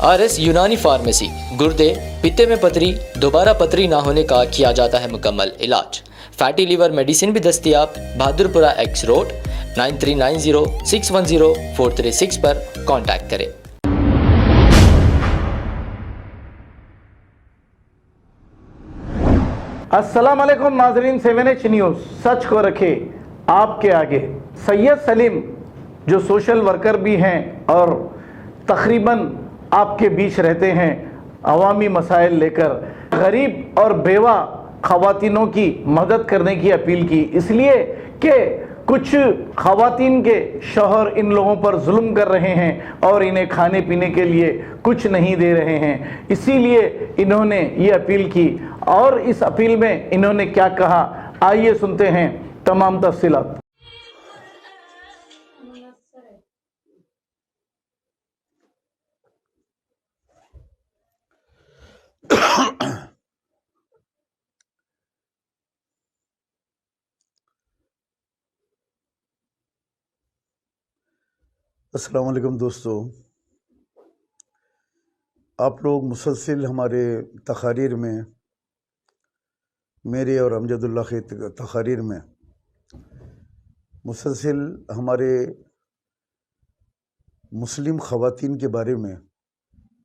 RS यूनानी pharmacy, गुर्दे, पित्ते में पथरी, दोबारा पथरी ना होने का किया जाता है मुकम्मल इलाज। फैटी लीवर मेडिसिन भी दस्तियाब। बहादुरपुरा X रोड 9390610436 पर कांटेक्ट करें। अस्सलाम वालेकुम नाजरीन, 7H न्यूज़ सच को रखे आपके आगे। सैयद सलीम जो सोशल वर्कर भी हैं और तकरीबन आपके बीच रहते हैं, अवामी मसाइल लेकर गरीब और बेवा ख़वातीनों की मदद करने की अपील की, इसलिए कि कुछ ख़वातीन के शौहर इन लोगों पर जुल्म कर रहे हैं और इन्हें खाने पीने के लिए कुछ नहीं दे रहे हैं। इसीलिए इन्होंने ये अपील की और इस अपील में इन्होंने क्या कहा, आइए सुनते हैं तमाम तफसीलात। अस्सलाम वालेकुम दोस्तों, आप लोग मुसलसिल हमारे तकारीर में, मेरे और अमजदुल्लाह के तकारीर में मुसलसिल हमारे मुस्लिम ख़वातीन के बारे में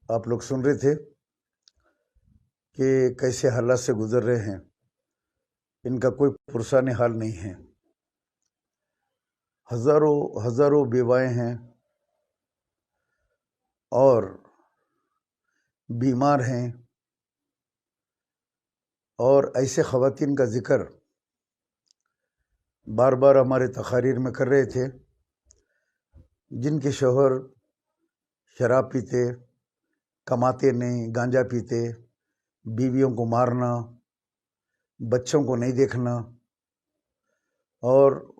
आप लोग सुन रहे थे कि कैसे हालात से गुज़र रहे हैं। इनका कोई पुरसाने हाल नहीं है। हज़ारों बेवाएँ हैं और बीमार हैं, और ऐसे ख़वातीन का ज़िक्र बार बार हमारे तकारीर में कर रहे थे, जिनके शौहर शराब पीते, कमाते नहीं, गांजा पीते, बीवियों को मारना, बच्चों को नहीं देखना, और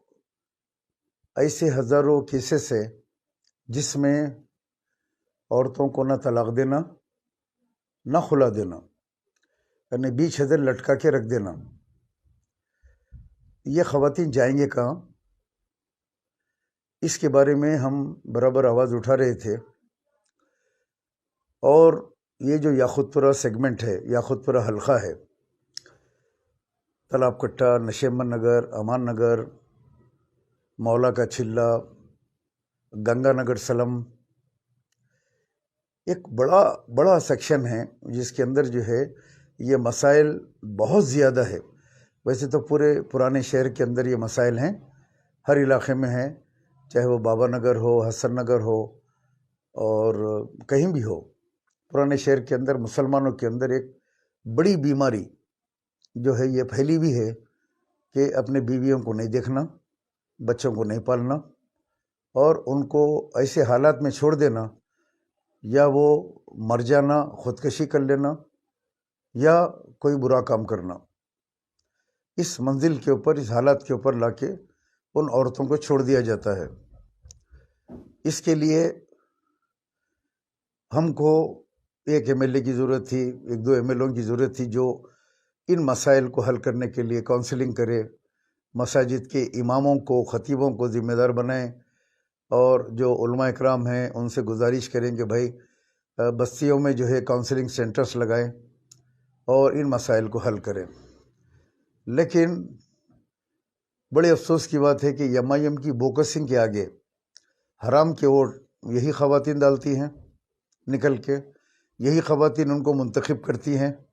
ऐसे हज़ारों केसेस है जिसमें औरतों को ना तलाक देना, ना खुला देना, यानी बीच हदर लटका के रख देना। ये ख़वातीन जाएंगे कहाँ? इसके बारे में हम बराबर आवाज़ उठा रहे थे। और ये जो याखूतपुरा सेगमेंट है, याखूतपुरा हल्का है, तालाब कट्टा, नशेमन नगर, अमान नगर, मौला का छिल्ला, गंगा नगर सलम, एक बड़ा सेक्शन है जिसके अंदर जो है ये मसाइल बहुत ज़्यादा है। वैसे तो पूरे पुराने शहर के अंदर ये मसाइल हैं, हर इलाके में हैं, चाहे वो बाबा नगर हो, हसन नगर हो, और कहीं भी हो। पुराने शहर के अंदर मुसलमानों के अंदर एक बड़ी बीमारी जो है ये फैली भी है कि अपने बीवियों को नहीं देखना, बच्चों को नहीं पालना, और उनको ऐसे हालात में छोड़ देना, या वो मर जाना, ख़ुदकशी कर लेना, या कोई बुरा काम करना। इस मंजिल के ऊपर, इस हालात के ऊपर लाके उन औरतों को छोड़ दिया जाता है। इसके लिए हमको एक MLA की ज़रूरत थी, एक दो MLOं की ज़रूरत थी जो इन मसाइल को हल करने के लिए काउंसलिंग करे, मसाजिद के इमामों को, ख़तीबों को ज़िम्मेदार बनाएं, और जो उलमा इकराम हैं उनसे गुजारिश करें कि भाई बस्तियों में जो है काउंसलिंग सेंटर्स लगाएं और इन मसाइल को हल करें। लेकिन बड़े अफसोस की बात है कि MIM की बोकसिंग के आगे हराम के वोट यही ख़वातीन डालती हैं निकल के, यही ख़वातीन उनको मुंतखब करती हैं।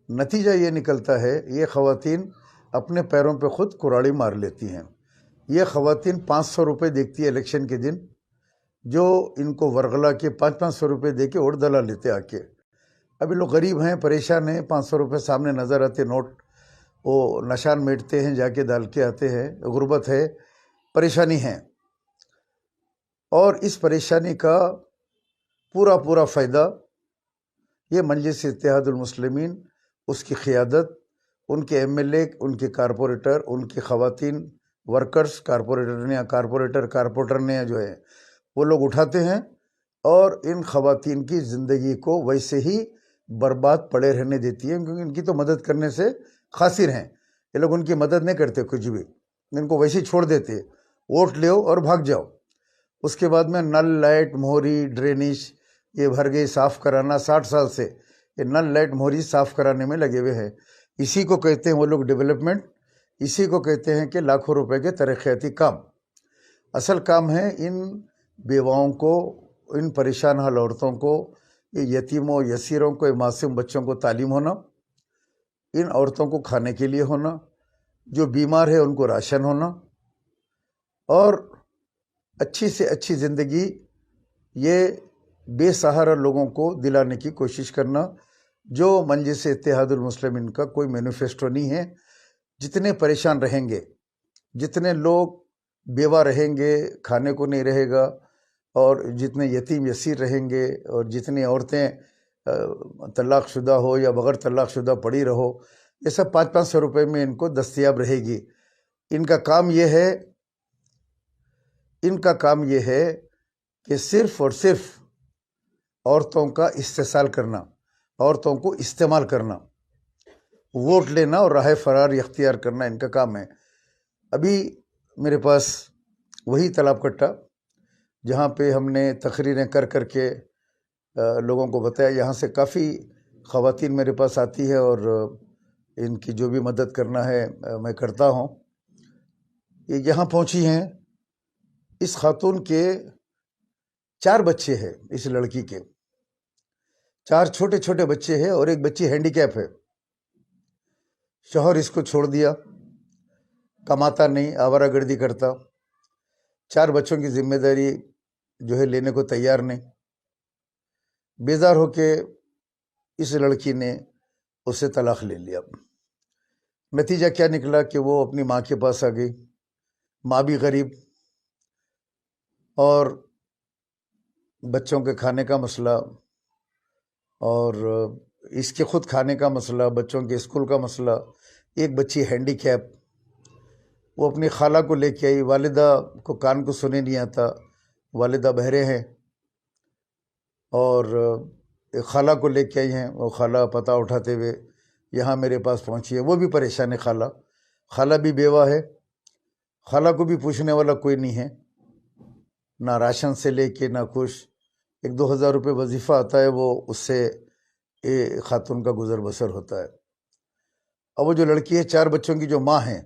नतीजा ये निकलता है, ये ख़वातीन अपने पैरों पे ख़ुद कुराड़ी मार लेती हैं। ये ख़वातीन 500 रुपये देखती है इलेक्शन के दिन, जो इनको वरगला के 500 रुपये दे के वोट दला लेते आके। अभी लोग गरीब हैं, परेशान हैं, 500 रुपये सामने नज़र आते नोट, वो नशान मिटते हैं, जाके डाल के आते हैं। गुर्बत है, परेशानी है, और इस परेशानी का पूरा फ़ायदा ये मजलिस इत्तेहादुल मुस्लिमीन, उसकी क़ियादत, उनके MLA, उनके कारपोरेटर, उनके ख़वातीन वर्कर्स, कारपोरेटर ने जो है वो लोग उठाते हैं, और इन ख़वातीन की ज़िंदगी को वैसे ही बर्बाद पड़े रहने देती है, क्योंकि इनकी तो मदद करने से खासिर हैं। ये लोग उनकी मदद नहीं करते कुछ भी, इनको वैसे ही छोड़ देते, वोट ले और भाग जाओ। उसके बाद में नल, लाइट, मोहरी, ड्रेनेज, یہ بھر گئی صاف کرانا، 60 سال سے یہ نل لائٹ موہری صاف کرانے میں لگے ہوئے ہیں۔ اسی کو کہتے ہیں وہ لوگ ڈیولپمنٹ، اسی کو کہتے ہیں کہ لاکھوں روپے کے ترقیاتی کام۔ اصل کام ہے ان بیواؤں کو، ان پریشان حال عورتوں کو، یہ یتیموں یسیروں کو، یہ معصوم بچوں کو تعلیم ہونا، ان عورتوں کو کھانے کے لیے ہونا، جو بیمار ہے ان کو راشن ہونا، اور اچھی سے اچھی زندگی یہ بے سہارا لوگوں کو دلانے کی کوشش کرنا، جو مجلس اتحاد المسلمین کا کوئی مینیفیسٹو نہیں ہے۔ جتنے پریشان رہیں گے، جتنے لوگ بیوہ رہیں گے، کھانے کو نہیں رہے گا، اور جتنے یتیم یسیر رہیں گے، اور جتنی عورتیں طلاق شدہ ہو یا بغیر طلاق شدہ پڑی رہو، یہ سب 500 روپے میں ان کو دستیاب رہے گی۔ ان کا کام یہ ہے کہ صرف اور صرف عورتوں کا استحصال کرنا، عورتوں کو استعمال کرنا، ووٹ لینا اور راہ فرار اختیار کرنا ان کا کام ہے۔ ابھی میرے پاس وہی تالاب کٹا جہاں پہ ہم نے تقریریں کر کے لوگوں کو بتایا، یہاں سے کافی خواتین میرے پاس آتی ہے اور ان کی جو بھی مدد کرنا ہے میں کرتا ہوں۔ یہ یہاں پہنچی ہیں، اس خاتون کے 4 بچے ہیں، اس لڑکی کے 4 چھوٹے چھوٹے بچے ہیں، اور ایک بچی ہینڈی کیپ ہے۔ شوہر اس کو چھوڑ دیا، کماتا نہیں، آوارہ گردی کرتا، 4 بچوں کی ذمہ داری جو ہے لینے کو تیار نہیں۔ بیزار ہو کے اس لڑکی نے اس سے طلاق لے لیا۔ نتیجہ کیا نکلا کہ وہ اپنی ماں کے پاس آ گئی، ماں بھی غریب، اور بچوں کے کھانے کا مسئلہ، اور اس کے خود کھانے کا مسئلہ، بچوں کے اسکول کا مسئلہ، ایک بچی ہینڈی کیپ۔ وہ اپنی خالہ کو لے کے آئی، والدہ کو کان کو سنے نہیں آتا، والدہ بہرے ہیں، اور ایک خالہ کو لے کے آئی ہیں، وہ خالہ پتہ اٹھاتے ہوئے یہاں میرے پاس پہنچی ہے۔ وہ بھی پریشان ہے، خالہ بھی بیوہ ہے، خالہ کو بھی پوچھنے والا کوئی نہیں ہے، نہ راشن سے لے کے نہ کچھ۔ 1-2 ہزار روپے وظیفہ آتا ہے، وہ اس سے خاتون کا گزر بسر ہوتا ہے۔ اب وہ جو لڑکی ہے، 4 بچوں کی جو ماں ہے،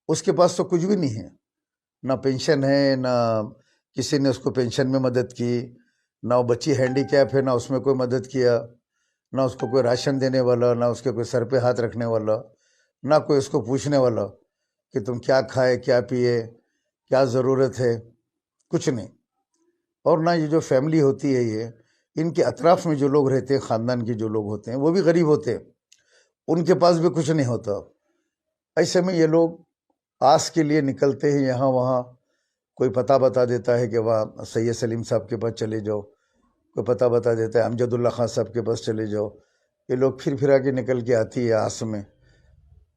اس کے پاس تو کچھ بھی نہیں ہے، نہ پینشن ہے، نہ کسی نے اس کو پینشن میں مدد کی، نہ وہ بچی ہینڈی کیپ ہے، نہ اس میں کوئی مدد کیا، نہ اس کو کوئی راشن دینے والا، نہ اس کے کوئی سر پہ ہاتھ رکھنے والا، نہ کوئی اس کو پوچھنے والا کہ تم کیا کھائے، کیا پیے، کیا ضرورت ہے، کچھ نہیں۔ اور نہ یہ جو فیملی ہوتی ہے، یہ ان کے اطراف میں جو لوگ رہتے ہیں، خاندان کے جو لوگ ہوتے ہیں، وہ بھی غریب ہوتے ہیں، ان کے پاس بھی کچھ نہیں ہوتا۔ ایسے میں یہ لوگ آس کے لیے نکلتے ہیں، یہاں وہاں کوئی پتہ بتا دیتا ہے کہ وہاں سید سلیم صاحب کے پاس چلے جاؤ، کوئی پتہ بتا دیتا ہے امجد اللہ خان صاحب کے پاس چلے جاؤ۔ یہ لوگ پھر کے نکل کے آتی ہے آس میں۔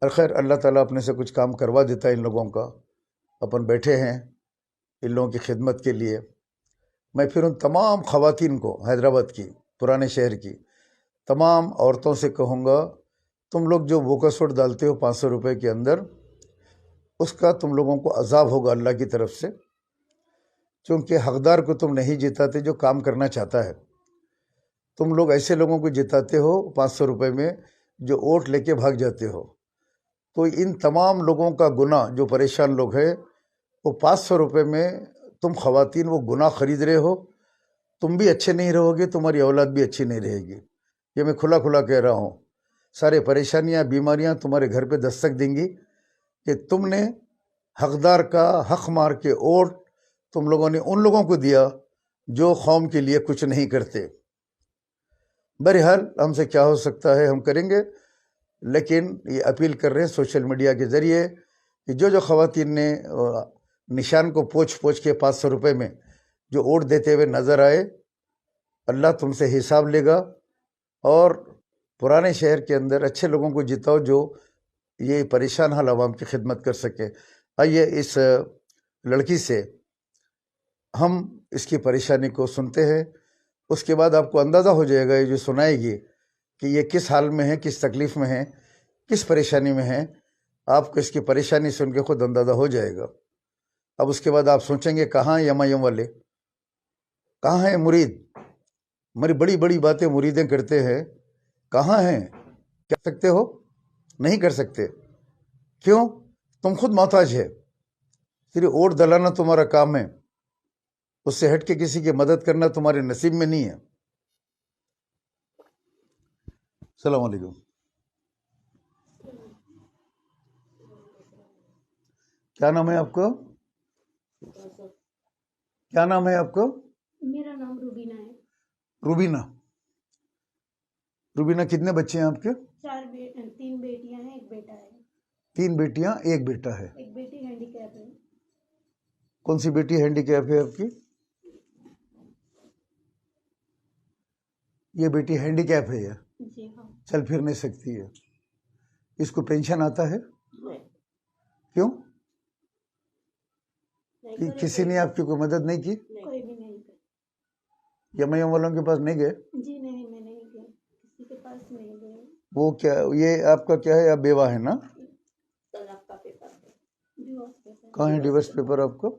اور خیر اللہ تعالیٰ اپنے سے کچھ کام کروا دیتا ہے ان لوگوں کا۔ اپن بیٹھے ہیں ان لوگوں کی خدمت کے لیے۔ میں پھر ان تمام خواتین کو، حیدرآباد کی، پرانے شہر کی تمام عورتوں سے کہوں گا، تم لوگ جو بوکا سوٹ ڈالتے ہو 500 روپے کے اندر، اس کا تم لوگوں کو عذاب ہوگا اللہ کی طرف سے، کیونکہ حقدار کو تم نہیں جتاتے جو کام کرنا چاہتا ہے۔ تم لوگ ایسے لوگوں کو جتاتے ہو 500 روپے میں جو ووٹ لے کے بھاگ جاتے ہو۔ تو ان تمام لوگوں کا گناہ، جو پریشان لوگ ہیں، وہ 500 روپے میں تم خواتین وہ گناہ خرید رہے ہو۔ تم بھی اچھے نہیں رہو گے، تمہاری اولاد بھی اچھی نہیں رہے گی۔ یہ میں کھلا کہہ رہا ہوں۔ سارے پریشانیاں، بیماریاں تمہارے گھر پہ دستک دیں گی کہ تم نے حقدار کا حق مار کے ووٹ تم لوگوں نے ان لوگوں کو دیا جو قوم کے لیے کچھ نہیں کرتے۔ بہرحال ہم سے کیا ہو سکتا ہے، ہم کریں گے، لیکن یہ اپیل کر رہے ہیں سوشل میڈیا کے ذریعے کہ جو خواتین نے نشان کو پوچھ کے 500 روپے میں جو ووٹ دیتے ہوئے نظر آئے، اللہ تم سے حساب لے گا۔ اور پرانے شہر کے اندر اچھے لوگوں کو جتاؤ جو یہ پریشان حال عوام کی خدمت کر سکے۔ آئیے اس لڑکی سے ہم اس کی پریشانی کو سنتے ہیں، اس کے بعد آپ کو اندازہ ہو جائے گا یہ جو سنائے گی کہ یہ کس حال میں ہے، کس تکلیف میں ہے، کس پریشانی میں ہے۔ آپ کو اس کی پریشانی سن کے خود اندازہ ہو جائے گا۔ اب اس کے بعد آپ سوچیں گے کہاں یما یم والے، کہاں ہے مرید، हमारी बड़ी बड़ी बातें मुरीदें करते हैं, कहाँ हैं? कर सकते हो? नहीं कर सकते। क्यों? तुम खुद मोहताज है। सिर्फ वोट दलाना तुम्हारा काम है, उससे हट के किसी की मदद करना तुम्हारे नसीब में नहीं है। अस्सलाम वालेकुम। क्या नाम है आपका? क्या नाम है आपका? मेरा नाम रूबीना है। रूबीना। रूबीना, कितने बच्चे हैं आपके? 3 बेटियां हैं, एक बेटा है। 3 बेटियां, 1 बेटा है। एक बेटी हैंडीकैप है। कौन सी बेटी हैंडीकैप है आपकी? ये बेटी हैंडीकैप है? जी हाँ। चल फिर नहीं सकती है। इसको पेंशन आता है? नहीं। क्यों? किसी ने आपकी कोई मदद नहीं की? कोई भी नहीं गए। एमआईएम वालों के पास नहीं गए? जी नहीं, मैं नहीं गई, किसी के पास नहीं गई। वो क्या, ये आपका क्या है? आप बेवा है ना? तलाक का पेपर है, डिवोर्स पेपर। कहाँ है डिवोर्स पेपर आपको?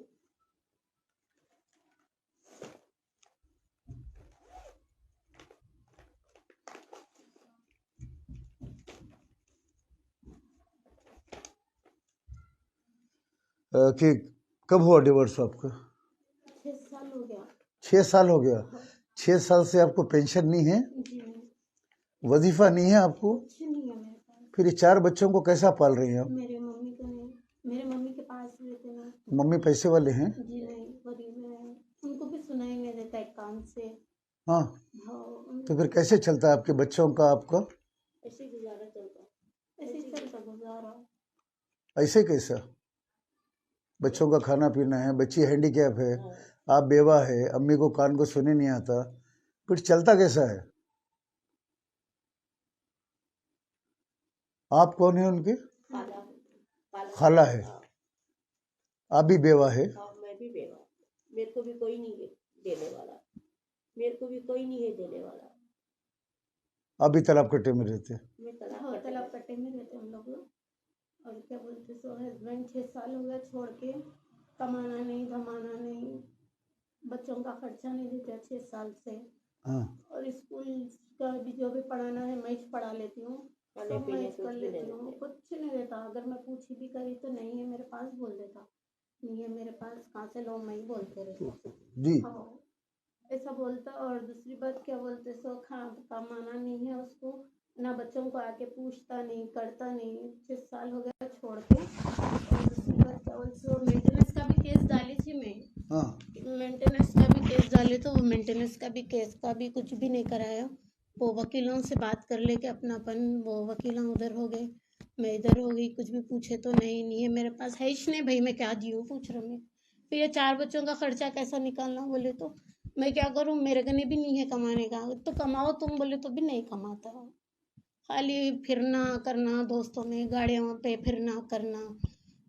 कि कब हुआ डिवोर्स आपका? 6 साल हो गया। 6 साल हो गया। 6 साल से आपको पेंशन नहीं है? जी नहीं, वजीफा नहीं है आपको? कुछ नहीं है मेरे पास। फिर ये 4 बच्चों को कैसा पाल रही हैं आप? मेरे मम्मी को नहीं, मेरे मम्मी के पास रहते ना। मम्मी पैसे वाले हैं? जी नहीं, गरीब है, उनको भी सुनाई नहीं देता एक कान से। हाँ, हाँ, तो फिर कैसे चलता है आपके बच्चों का आपका? ऐसे ही गुजारा चलता, ऐसे ही चलता गुजारा। ऐसे कैसा? बच्चों का खाना पीना है, बच्ची हैंडीकैप है, आप बेवा है, अम्मी को कान को सुने नहीं आता, फिर चलता कैसा है? आप कौन है उनके? खाला है। आप भी बेवा है? मैं भी बेवा, मेरे को भी कोई नहीं है देने वाला, मेरे को भी कोई नहीं है देने वाला। आप भी तालाब कट्टे में रहते हैं? मैं हाँ, तालाब कट्टे में रहते हम लोग। और क्या बोलते सो हस्बैंड 6 साल हो गया छोड़ के, कमाना नहीं धमाना नहीं, बच्चों का खर्चा नहीं देते 6 साल से। हाँ। और स्कूल का भी जो भी पढ़ाना है मैं ही पढ़ा लेती हूँ, सब मैं ही कर लेती हूँ, कुछ नहीं देता। अगर मैं पूछी भी करी तो नहीं है मेरे पास बोल देता, नहीं है मेरे पास, कहाँ से लो, मैं ही बोलते रहता जी। हाँ, ऐसा बोलता। और दूसरी बात क्या बोलते सो कमाना नहीं है उसको, ना बच्चों को आके पूछता नहीं करता नहीं, 6 साल हो गया छोड़ के। और दूसरी बात क्या बोलते सो मेंटेनेंस का भी केस डाली थी मैं। हाँ। मेंटेनेंस का भी केस डाले तो वो मेंटेनेंस का भी केस का भी कुछ भी नहीं कराया। वो वकीलों से बात कर ले के अपनापन, वो वकीलों उधर हो गए, मैं इधर हो गई, कुछ भी पूछे तो नहीं है मेरे पास, है ही नहीं भाई, मैं क्या दियूँ पूछ रहा मैं। फिर ये 4 बच्चों का खर्चा कैसा निकालना बोले तो मैं क्या करूँ, मेरे गने भी नहीं है कमाने का, तो कमाओ तुम बोले तो भी नहीं कमाता। खाली फिरना करना, दोस्तों में गाड़ियों पे फिरना करना।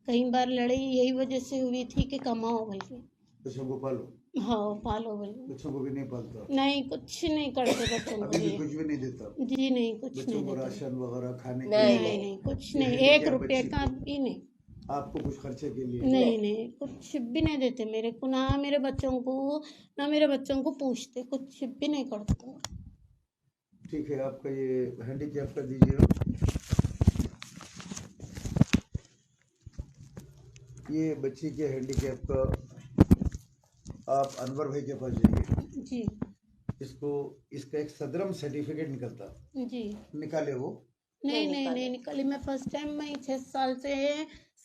कई बार लड़ाई यही वजह से हुई थी कि कमाओ बोलिए। बच्चों को पालो? हाँ पालो बोलिए। बच्चों को भी नहीं पालता? नहीं, कुछ नहीं करते बच्चों को अभी भी लिए। कुछ भी नहीं देता? जी नहीं, कुछ बच्चों नहीं को देते। राशन वगैरह खाने के नहीं लिए? नहीं, कुछ ये नहीं, है 1 क्या रुपये बच्ची का को? भी नहीं। आपको कुछ खर्चे के लिए? नहीं, कुछ भी नहीं देते मेरे को, ना मेरे बच्चों को, ना मेरे बच्चों को पूछते, कुछ भी नहीं करते। ठीक है, आपका ये हैंडीकैप कर दीजिए। ये बच्ची के हैंडीकैप का आप अनवर भाई के पास जाइए। जी इसको, इसका एक सदरम सर्टिफिकेट निकलता, जी। निकाले वो? नहीं निकली। मैं फर्स्ट टाइम मैं 6 साल से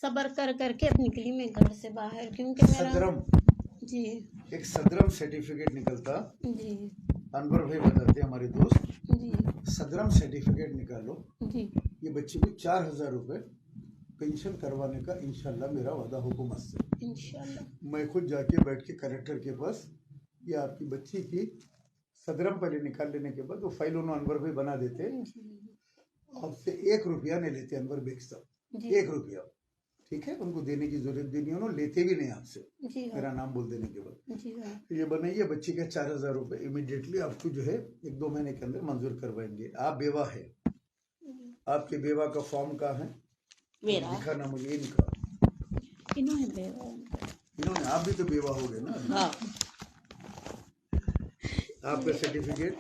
सबर कर करके अब निकली मैं घर से बाहर, क्योंकि मेरा सदरम, जी एक सदरम सर्टिफिकेट निकलता। जी अनवर भाई बताते हैं हमारे दोस्त, जी सदरम सर्टिफिकेट निकालो। जी। ये बच्ची को 4000 रुपये पेंशन करवाने का इंशाल्लाह मेरा वादा हुकूमत से। इंशाल्लाह मैं खुद जाके बैठ के कलेक्टर के पास, ये आपकी बच्ची की सदरम पहले निकाल लेने के बाद वो फाइल उन्होंने अनवर भाई बना देते, आपसे 1 रुपया नहीं लेते अनवर बेग साहब, जी 1 रुपया। ठीक है, उनको देने की जरूरत भी नहीं, उन्होंने लेते भी नहीं आपसे, जी मेरा नाम बोल देने के बाद। जी हाँ। तो ये बनाइए बच्ची का 4000 रुपये इमीडिएटली आपको जो है 1-2 महीने के अंदर मंजूर करवाएंगे। आप बेवा है, आपके बेवा का फॉर्म कहाँ है? मेरा दिखाना मुझे इनका। इन्होंने आप भी तो बेवा हो गए ना? हाँ आपका सर्टिफिकेट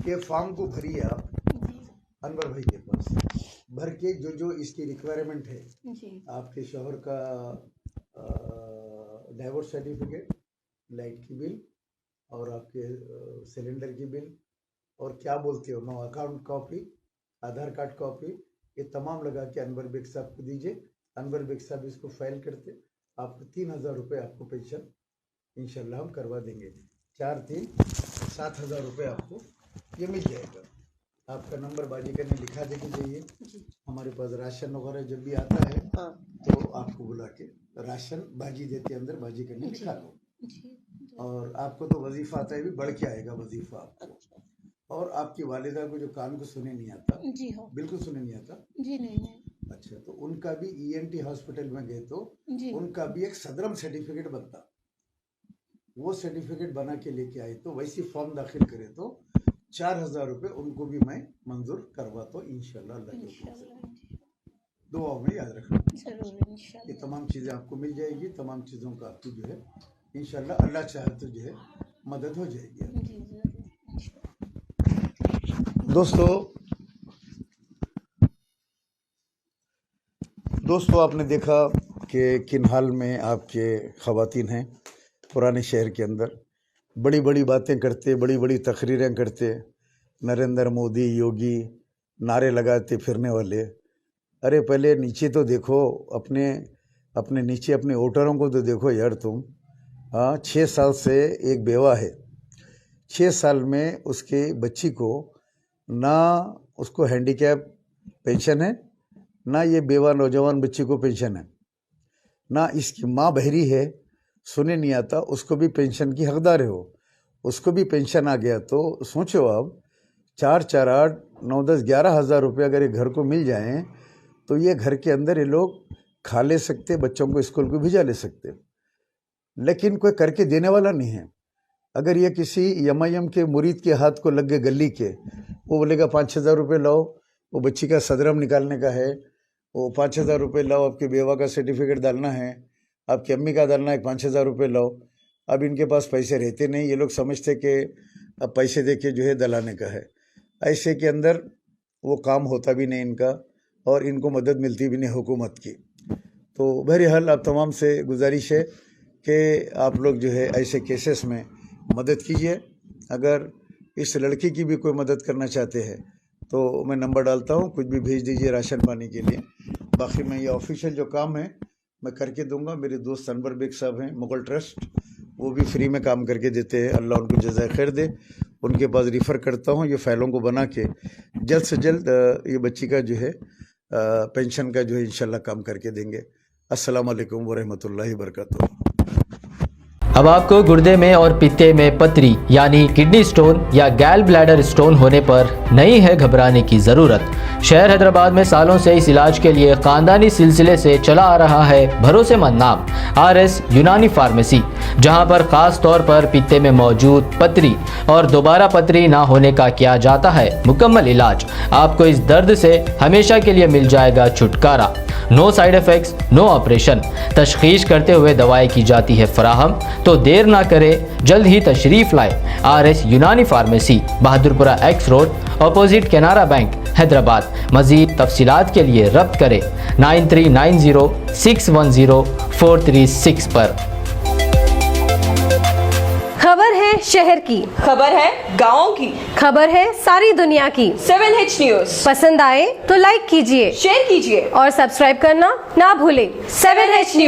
ये फॉर्म को भरिए आप अनवर भाई के पास, भर के जो इसकी रिक्वायरमेंट है, जी आपके शोहर का डाइवोर्स सर्टिफिकेट, लाइट की बिल और आपके सिलेंडर की बिल, और क्या बोलते हो नो अकाउंट कॉपी, आधार कार्ड कॉपी, ये तमाम लगा के अनवर बेग साहब को दीजिए। अनवर बेग साहब इसको फाइल करते आपको 3,000 रुपये आपको पेंशन इंशाल्लाह हम करवा देंगे। 7,000 रुपये आपको ये मिल जाएगा। आपका नंबर बाजी करने लिखा देके जाइए। हमारे पास राशन वगैरह जब भी आता है तो आपको बुला के राशन बाजी देते अंदर बाजी करने लिखा दो। और आपको तो वजीफा आता है, भी बढ़ के आएगा वजीफा आपको। और आपकी वालिदा को जो कान को सुने नहीं आता, जी हो बिल्कुल सुने नहीं आता, जी नहीं अच्छा, तो उनका भी ENT हॉस्पिटल में गए तो जी उनका भी एक सदरम सर्टिफिकेट बनता, वो सर्टिफिकेट बना के लेके आए तो वैसी फॉर्म दाखिल करे तो 4,000 रुपये उनको भी मैं मंजूर करवाता हूँ इंशाल्लाह। अल्लाह के हुक्म से दुआओं में याद रखना। जरूर ये इंशाल्लाह। तमाम चीज़ें आपको मिल जाएगी, तमाम चीज़ों का आपकी जो है इंशाल्लाह अल्लाह चाहे तो जो है मदद हो जाएगी। जी जरूर दोस्तों आपने देखा कि किन हाल में आपके ख़वातीन हैं पुराने शहर के अंदर, बड़ी बड़ी बातें करते, बड़ी बड़ी तकरीरें करते, नरेंद्र मोदी योगी नारे लगाते फिरने वाले। अरे पहले नीचे तो देखो, अपने नीचे अपने वोटरों को तो देखो यार तुम। हाँ, 6 साल से एक बेवा है, 6 साल में उसके बच्ची को ना उसको हैंडीकैप पेंशन है, ना ये बेवा नौजवान बच्ची को पेंशन है, ना इसकी माँ बहरी है, सुने नहीं आता, उसको भी पेंशन की हकदार है, वो उसको भी पेंशन आ गया। तो सोचो अब 4, 8, 9, 10, 11,000 रुपये अगर ये घर को मिल जाएं तो ये घर के अंदर ये लोग खा ले सकते, बच्चों को स्कूल को भिजा ले सकते, लेकिन कोई करके देने वाला नहीं है। अगर ये किसी यम के मुरीद के हाथ को लग गए गली के, वो बोलेगा 5,000 रुपये लाओ, वो बच्ची का सदरम निकालने का है, वो 5,000 रुपये लाओ, आपके बेवा का सर्टिफिकेट डालना है, आपकी अम्मी का डालना है, 5,000 रुपये लाओ। अब इनके पास पैसे रहते नहीं, ये लोग समझते कि अब पैसे दे के जो है दलाने का है। ऐसे के अंदर वो काम होता भी नहीं इनका, और इनको मदद मिलती भी नहीं हुकूमत की। तो बहरहाल आप तमाम से गुजारिश है कि आप लोग जो है ऐसे केसेस में मदद कीजिए। अगर इस लड़की की भी कोई मदद करना चाहते हैं तो मैं नंबर डालता हूँ, कुछ भी भेज दीजिए राशन पानी के लिए। बाकी मैं ये ऑफिशियल जो काम है मैं करके दूंगा। मेरे दोस्त अनवर बेग साहब हैं मुगल ट्रस्ट, वो भी फ्री में काम करके देते हैं, अल्लाह उनको जज़ाए खैर दे। उनके पास रिफ़र करता हूँ, ये फाइलों को बना के जल्द से जल्द ये बच्ची का जो है पेंशन का जो है इंशाल्लाह काम करके देंगे। अस्सलाम वालेकुम वरहमतुल्लाहि वबरकातुहू। अब आपको गुर्दे में और पित्ते में पथरी यानी किडनी स्टोन या गैल ब्लैडर स्टोन होने पर नहीं है घबराने की ज़रूरत। शहर हैदराबाद में सालों से इस इलाज के लिए ख़ानदानी सिलसिले से चला आ रहा है भरोसेमंद नाम RS यूनानी फार्मेसी, जहां पर ख़ास तौर पर पित्ते में मौजूद पथरी और दोबारा पथरी ना होने का किया जाता है मुकम्मल इलाज। आपको इस दर्द से हमेशा के लिए मिल जाएगा छुटकारा। No side effects, no operation, तशखीस करते हुए दवाएं की जाती है फराहम। तो देर ना करें, जल्द ही तशरीफ लाए RS यूनानी pharmacy, Bahadurpura X road, opposite Canara bank, Hyderabad. मज़ीद तफसीलात के लिए रब्त करें 9390610436 पर। खबर है शहर की, खबर है गाँव की, खबर है सारी दुनिया की। 7H न्यूज़ पसंद आए तो लाइक कीजिए, शेयर कीजिए और सब्सक्राइब करना ना भूलें। 7H news.